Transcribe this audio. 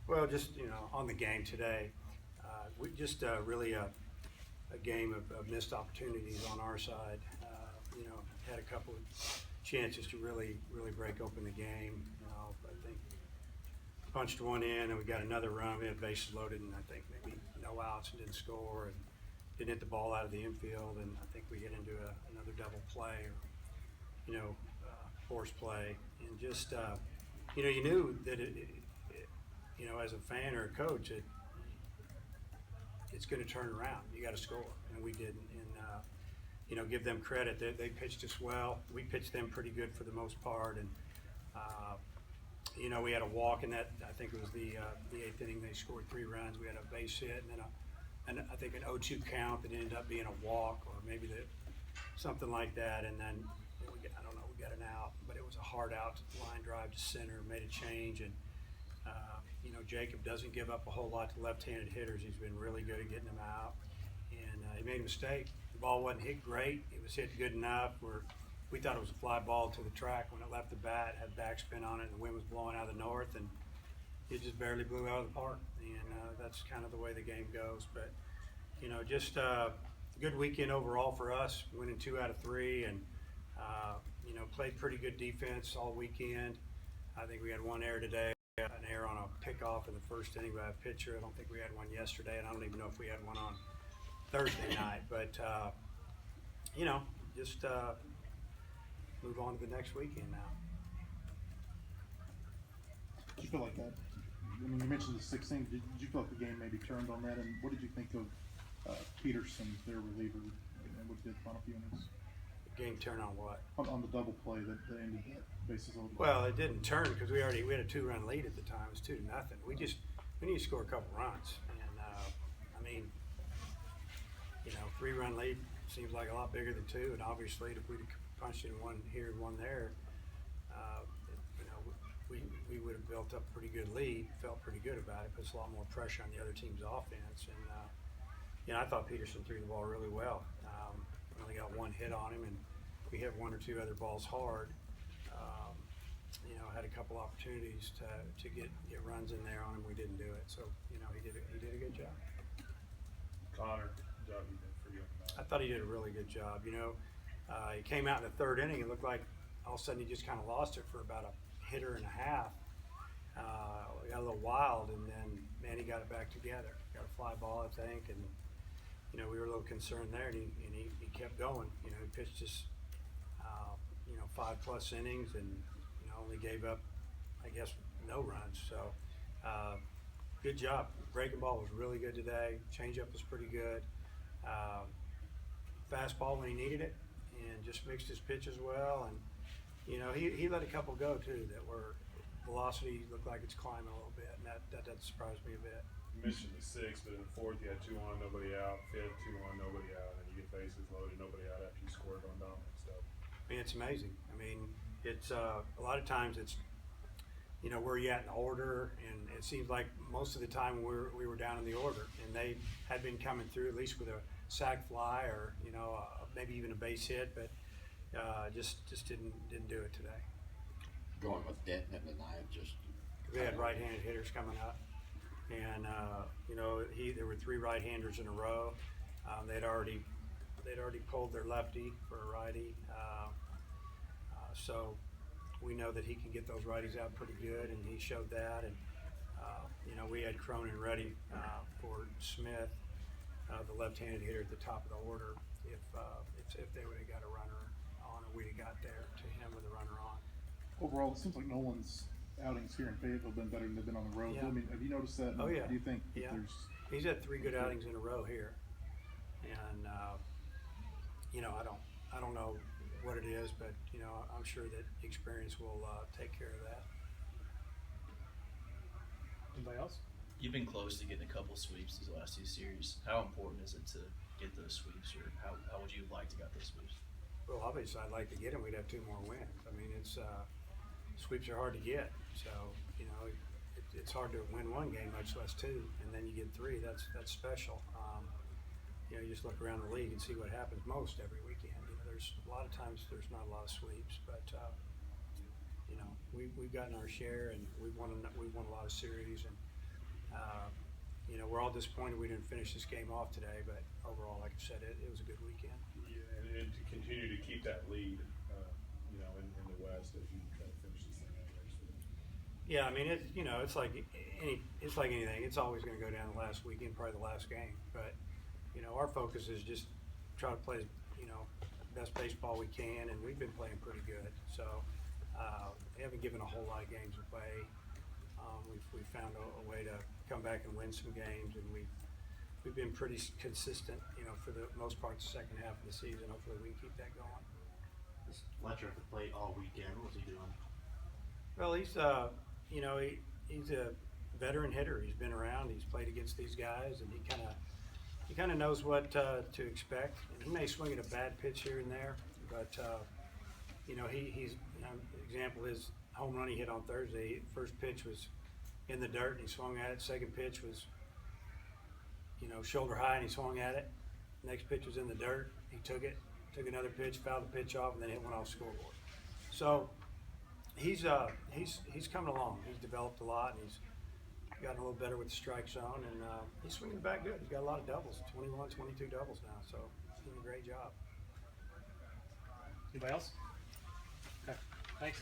Well, just on the game today, we just really a game of missed opportunities on our side. Had a couple of chances to really break open the game. I think punched one in, and we got another run. We had bases loaded, and I think maybe no outs and didn't score, and didn't hit the ball out of the infield. And I think we hit into another double play, or force play, and just you knew that as a fan or a coach, it's going to turn around. You got to score, and we didn't. And give them credit. They pitched us well. We pitched them pretty good for the most part, and we had a walk in that. I think it was the eighth inning. They scored 3 runs. We had a base hit, and I think an 0-2 count that ended up being a walk, or maybe something like that. And then I don't know. We got an out, but it was a hard out line drive to center. Made a change, and Jacob doesn't give up a whole lot to left-handed hitters. He's been really good at getting them out, and he made a mistake. The ball wasn't hit great. It was hit good enough where we thought it was a fly ball to the track when it left the bat, had backspin on it, and the wind was blowing out of the north, and it just barely blew out of the park. And that's kind of the way the game goes. But, just a good weekend overall for us, winning 2 out of 3, and, played pretty good defense all weekend. I think we had 1 error today. An error on a pickoff in the first inning by a pitcher. I don't think we had one yesterday, and I don't even know if we had one on Thursday night. But, just move on to the next weekend now. Did you feel like that? I mean, you mentioned the 16. Did you feel like the game maybe turned on that? And what did you think of Peterson, their reliever, and what did the final few innings? Game turn on what? On the double play that ended that bases loaded. Well, it didn't turn because we had a 2-run lead at the time. It was 2-0. We need to score a couple runs, and 3-run lead seems like a lot bigger than 2. And obviously, if we'd punched in one here and one there, we would have built up a pretty good lead. Felt pretty good about it. Puts a lot more pressure on the other team's offense, and I thought Peterson threw the ball really well. Only got 1 hit on him, and we hit 1 or 2 other balls hard. Had a couple opportunities to get runs in there on him. We didn't do it, so he did a good job. Connor, good job you did for you. I thought he did a really good job. He came out in the 3rd inning. It looked like all of a sudden he just kind of lost it for about a hitter and a half. Got a little wild, and then he got it back together. Got a fly ball, I think, and we were a little concerned there, and he kept going. He pitched us 5+ innings, and only gave up, I guess, no runs. So good job. Breaking ball was really good today. Changeup was pretty good. Fastball when he needed it, and just mixed his pitches well. And he let a couple go too that were velocity looked like it's climbing a little bit, and that doesn't surprise me a bit. You mentioned the 6th, but in the 4th you had 2 on, nobody out. 5th, 2 on, nobody out, and you get bases loaded, nobody out after you scored on dominant stuff. It's amazing. It's a lot of times it's where you at in the order, and it seems like most of the time we were down in the order, and they had been coming through at least with a sac fly or maybe even a base hit, but just didn't do it today. Going with Denton in the 9th, just we had right-handed hitters coming up, and there were 3 right-handers in a row. They'd already pulled their lefty for a righty, so we know that he can get those righties out pretty good, and he showed that. And we had Cronin ready for Smith, the left-handed hitter at the top of the order. If they would have got a runner on, or we'd have got there to him with a runner on. Overall, it seems like Nolan's outings here in Fayetteville have been better than they've been on the road. Yeah. I mean, have you noticed that? Oh, yeah. Do you think that Yeah. there's... He's had 3 good outings in a row here, and I don't know what it is, but I'm sure that experience will take care of that. Anybody else? You've been close to getting a couple sweeps these last 2 series. How important is it to get those sweeps, or how would you like to get those sweeps? Well, obviously, I'd like to get him. We'd have 2 more wins. It's sweeps are hard to get, so it's hard to win 1 game, much less 2, and then you get 3. That's special. You just look around the league and see what happens most every weekend. There's a lot of times there's not a lot of sweeps, but we've gotten our share, and we've won a lot of series, and You know, we're all disappointed we didn't finish this game off today, but overall, like I said, it was a good weekend. Yeah, and to continue to keep that lead, you know, in the West as you try to finish this thing out there. So. Yeah, I mean, you know, it's like anything. It's always going to go down the last weekend, probably the last game. But you know, our focus is just try to play, you know, best baseball we can, and we've been playing pretty good. So we haven't given a whole lot of games away. We've found a way to come back and win some games, and we've been pretty consistent, you know, for the most part, the second half of the season. Hopefully, we can keep that going. This Fletcher at the plate all weekend. What was he doing? Well, he's you know, he's a veteran hitter. He's been around. He's played against these guys, and he kind of knows what to expect. And he may swing at a bad pitch here and there, but you know, he's you know, example his home run he hit on Thursday. First pitch was in the dirt, and he swung at it. Second pitch was, you know, shoulder high, and he swung at it. Next pitch was in the dirt. He took it, took another pitch, fouled the pitch off, and then hit one off the scoreboard. So he's coming along. He's developed a lot, and he's gotten a little better with the strike zone, and he's swinging the bat good. He's got a lot of doubles, 21, 22 doubles now, so he's doing a great job. Anybody else? Okay, thanks.